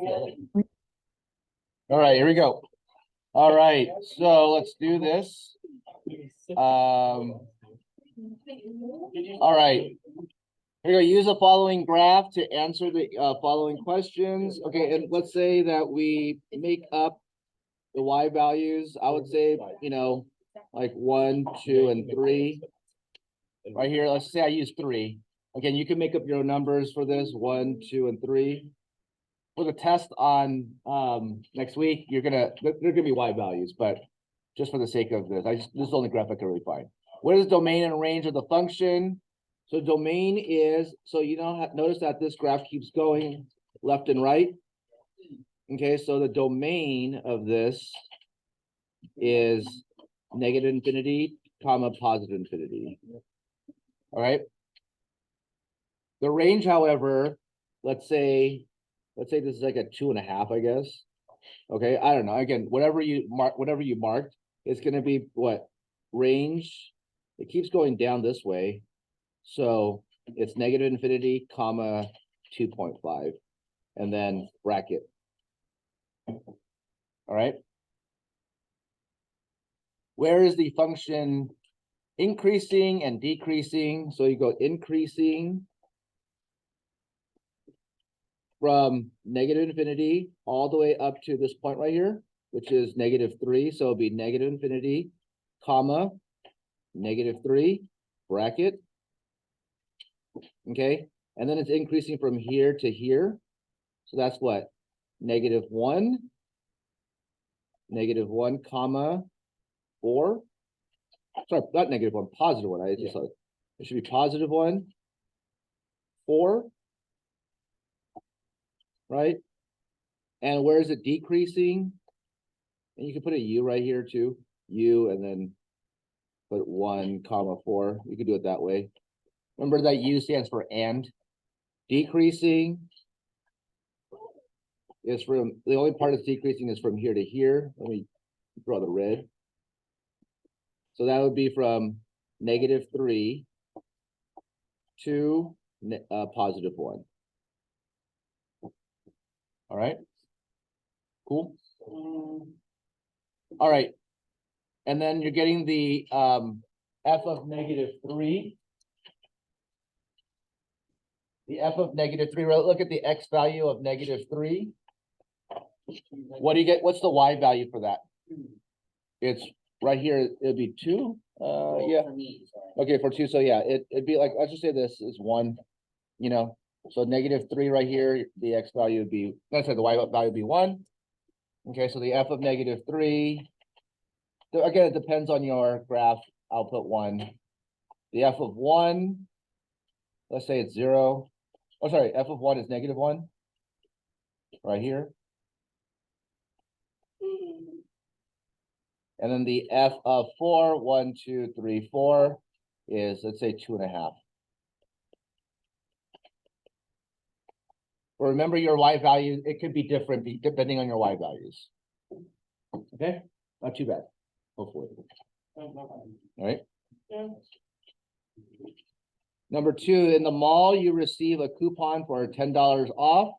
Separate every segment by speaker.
Speaker 1: All right, here we go. All right, so let's do this. All right. Here we go. Use the following graph to answer the following questions. Okay, and let's say that we make up the y values. I would say, like 1, 2, and 3. Right here, let's say I use 3. Again, you can make up your own numbers for this, 1, 2, and 3. For the test on next week, they're gonna be y values, but just for the sake of this, this is the only graph I can really find. What is the domain and range of the function? So domain is, notice that this graph keeps going left and right. Okay, so the domain of this is negative infinity, comma, positive infinity. All right. The range, however, let's say this is like a 2.5, I guess. Okay, I don't know. Again, whatever you marked, it's going to be what range. It keeps going down this way, so it's negative infinity, comma, 2.5, and then bracket. All right. Where is the function increasing and decreasing? So you go increasing from negative infinity all the way up to this point right here, which is -3. So it'll be negative infinity, comma, -3, bracket. Okay. And then it's increasing from here to here. So that's what? -1, -1, comma, 4. Sorry, not -1, +1. I just thought it should be +1, 4. Right? And where is it decreasing? And you can put a U right here too. U, and then put 1, comma, 4. You can do it that way. Remember that U stands for and. Decreasing is from, the only part that's decreasing is from here to here. Let me draw the red. So that would be from -3 to +1. All right. Cool. All right. And then you're getting the f of -3. The f of -3, look at the x value of -3. What do you get? What's the y value for that? It's right here. It'd be 2. Yeah. Okay, for 2. So yeah, it'd be like, let's just say this is 1, so -3 right here, the x value would be, let's say the y value would be 1. Okay, so the f of -3, again, it depends on your graph. I'll put 1. The f of 1, let's say it's 0. Oh, sorry, f of 1 is -1 right here. And then the f of 4, 1, 2, 3, 4 is, let's say, 2.5. But remember your y value, it could be different depending on your y values. Okay, not too bad, hopefully. All right. Number 2, in the mall, you receive a coupon for $10 off.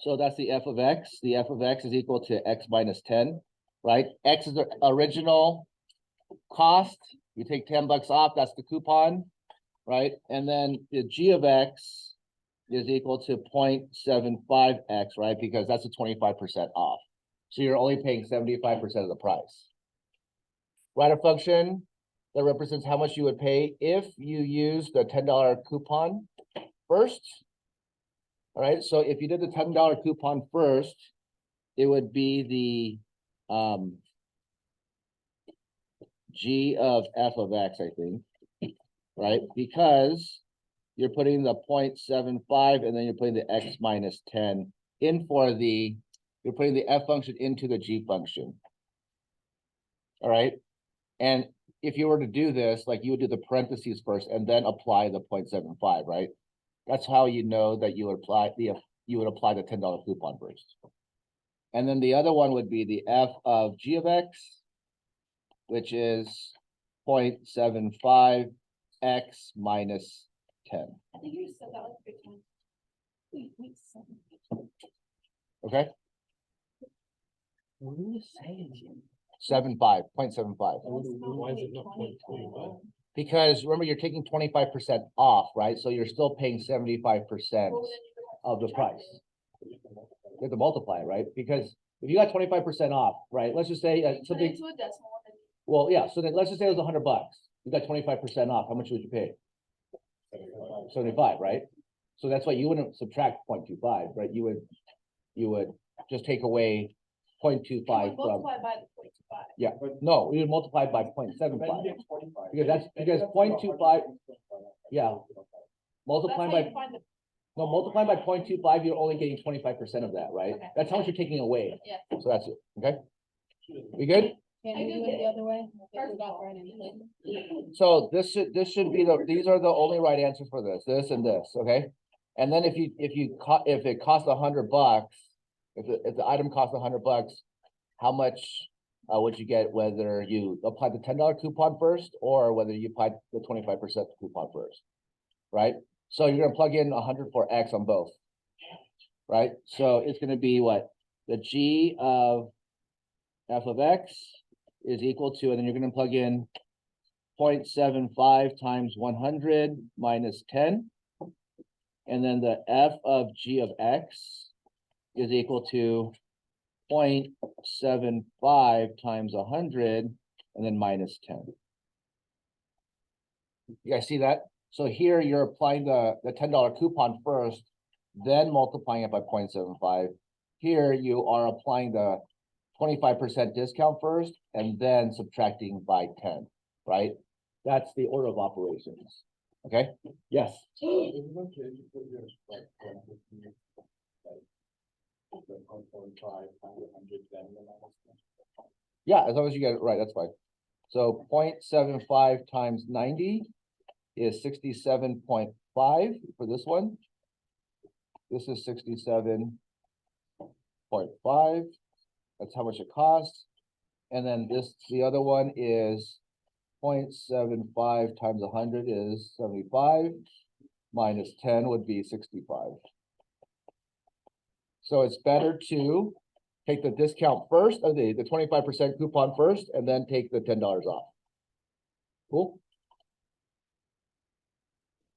Speaker 1: So that's the f of x. The f of x is equal to x minus 10, right? X is the original cost. You take $10 off, that's the coupon, right? And then the g of x is equal to 0.75x, right? Because that's a 25% off. So you're only paying 75% of the price. Write a function that represents how much you would pay if you use the $10 coupon first. All right, so if you did the $10 coupon first, it would be the g of f of x, I think, right? Because you're putting the 0.75 and then you're putting the x minus 10 in for you're putting the f function into the g function. All right, and if you were to do this, like you would do the parentheses first and then apply the 0.75, right? That's how you know that you would apply the $10 coupon first. And then the other one would be the f of g of x, which is 0.75 x minus 10.
Speaker 2: I think you said that like 3 times. Wait,
Speaker 1: Okay,
Speaker 2: What are you saying?
Speaker 1: 0.75.
Speaker 2: Why is it not 0.25?
Speaker 1: Because remember, you're taking 25% off, right? So you're still paying 75% of the price. You have to multiply, right? Because if you got 25% off, right? Let's just say something. Well, yeah. So then let's just say it was $100. You got 25% off. How much would you pay? 75, right? So that's why you wouldn't subtract 0.25, right? You would just take away 0.25 from.
Speaker 3: Multiply by the 0.25.
Speaker 1: Yeah, no, we would multiply by 0.75. Because 0.25, yeah. Multiplying by, no, multiplying by 0.25, you're only getting 25% of that, right?
Speaker 3: Okay.
Speaker 1: That's how much you're taking away.
Speaker 3: Yeah.
Speaker 1: So that's it, okay? We good?
Speaker 3: Can we do it the other way? If we got right in.
Speaker 1: So this should be these are the only right answers for this and this, okay? And then if it costs $100, if the item costs $100, how much would you get whether you apply the $10 coupon first or whether you apply the 25% coupon first, right? So you're gonna plug in 100 for X on both, right? So it's gonna be what? The G of f of X is equal to, and then you're gonna plug in 0.75 times 100 minus 10. And then the f of G of X is equal to 0.75 times 100 and then minus 10. You guys see that? So here you're applying the $10 coupon first, then multiplying it by 0.75. Here you are applying the 25% discount first and then subtracting by 10, right? That's the order of operations. Okay? Yes. Yeah, as long as you get it right, that's fine. So 0.75 times 90 is 67.5 for this one. This is 67.5. That's how much it costs. And then the other one is 0.75 times 100 is 75. Minus 10 would be 65. So it's better to take the discount first, or the 25% coupon first, and then take the $10 off. Cool?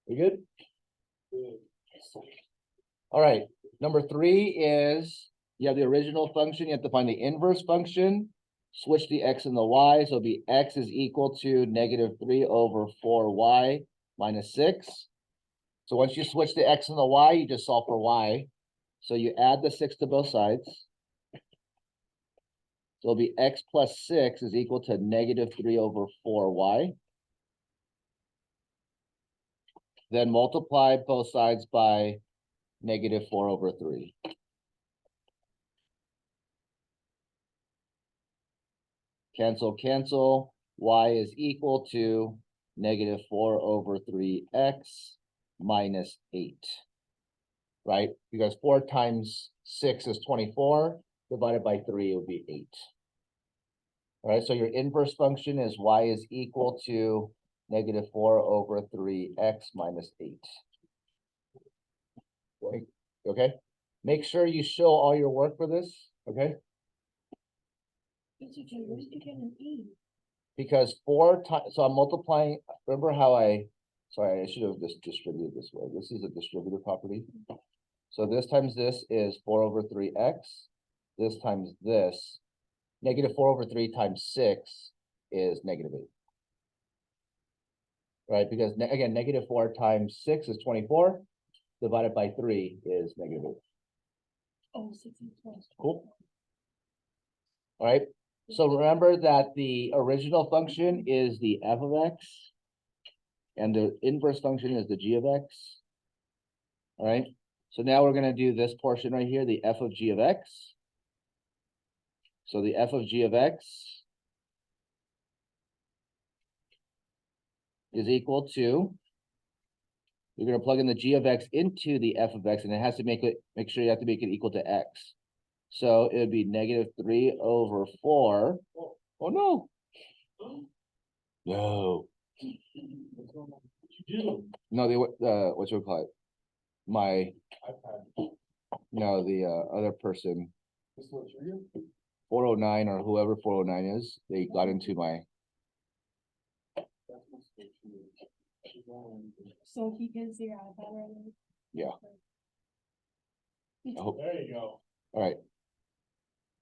Speaker 1: We good? All right, number 3 is you have the original function, you have to find the inverse function, switch the X and the Y, so it'll be X is equal to -3 over 4Y minus 6. So once you switch the X and the Y, you just solve for Y. So you add the 6 to both sides. So it'll be X plus 6 is equal to -3 over 4Y. Then multiply both sides by -4 over 3. Cancel, cancel. Y is equal to -4 over 3X minus 8. Right? Because 4 times 6 is 24, divided by 3, it would be 8. All right, so your inverse function is Y is equal to -4 over 3X minus 8. Okay, make sure you show all your work for this, okay? Because 4 times, so I'm multiplying, remember how sorry, I should have just distributed this way. This is a distributive property. So this times this is 4 over 3X. This times this, -4 over 3 times 6 is -8. Right, because again, -4 times 6 is 24, divided by 3 is -8.
Speaker 3: Oh, 6 and 12.
Speaker 1: Cool. All right, so remember that the original function is the f of X, and the inverse function is the g of X. All right, so now we're gonna do this portion right here, the f of g of X. So the f of g of X is equal to, you're gonna plug in the g of X into the f of X, and it has to make sure you have to make it equal to X. So it would be -3 over 4. Oh no. No. No, what you call it? My No, the other person, 409 or whoever 409 is, they got into my,
Speaker 3: So he can see your iPad right now?
Speaker 1: yeah. I hope,
Speaker 2: There you go.
Speaker 1: all right.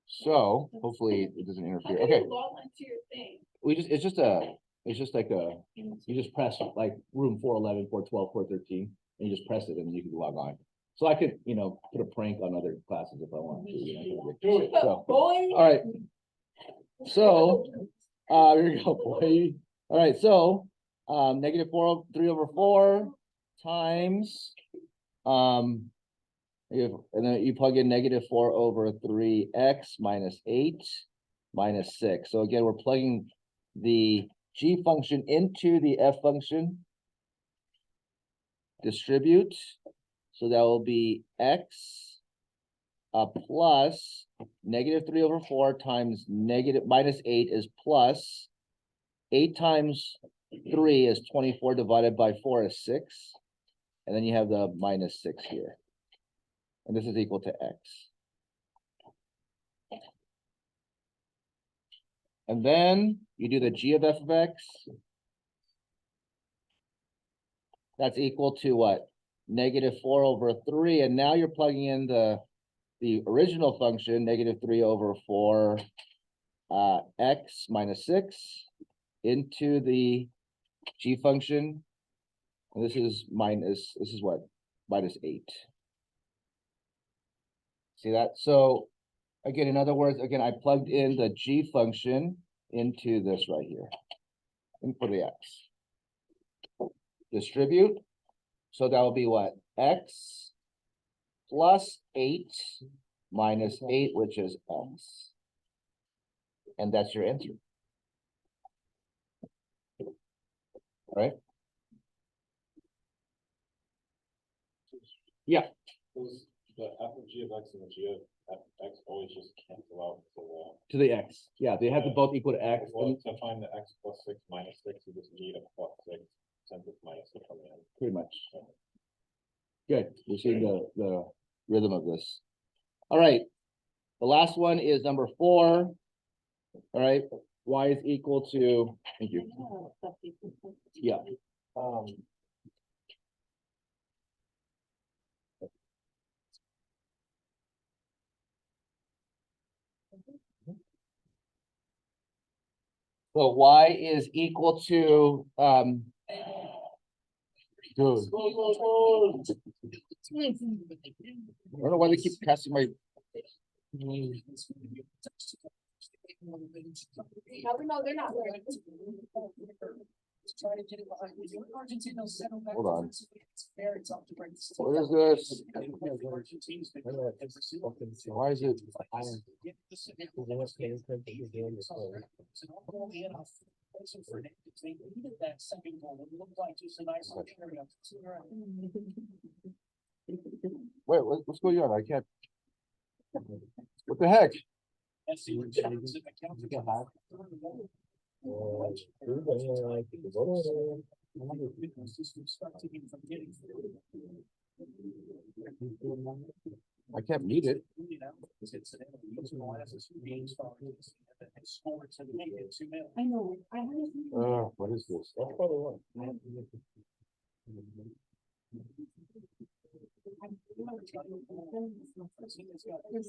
Speaker 1: So hopefully it doesn't interfere. Okay,
Speaker 3: Log onto your thing.
Speaker 1: it's just like you just press like room 411, 412, 413, and you just press it and you can log on. So I could, put a prank on other classes if I wanted to,
Speaker 2: Do it.
Speaker 1: So,
Speaker 3: Boy.
Speaker 1: all right. So, here you go, boy. All right, so, negative 3/4 times, and then you plug in negative 4/3x minus 8 minus 6. So again, we're plugging the g function into the f function. Distribute. So that will be x plus negative 3/4 times minus 8 is plus 8 times 3 is 24 divided by 4 is 6. And then you have the minus 6 here. And this is equal to x. And then you do the g of f of x. That's equal to what? Negative 4/3. And now you're plugging in the original function, negative 3/4 x minus 6 into the g function. And this is what? Minus 8. See that? So again, in other words, again, I plugged in the g function into this right here. And for the x. Distribute. So that will be what? X plus 8 minus 8, which is x. And that's your answer. All right? Yeah.
Speaker 2: The f of g of x and the g of f of x always just cancel out
Speaker 1: To the x. Yeah, they have to both equal to x.
Speaker 2: well, to find the x plus 6 minus 6, you just need a plus 6 since it's minus 6 on the end.
Speaker 1: Pretty much. Good. We're seeing the rhythm of this. All right. The last one is number 4. All right. Y is equal to, thank you. Yeah. So Y is equal to, dude, I don't know why they keep casting my.
Speaker 3: How we know they're not ready?
Speaker 1: Hold on. What is this? Why is it? Wait, what's going on? I can't. What the heck? I can't mute it.
Speaker 3: I know.
Speaker 1: What is this?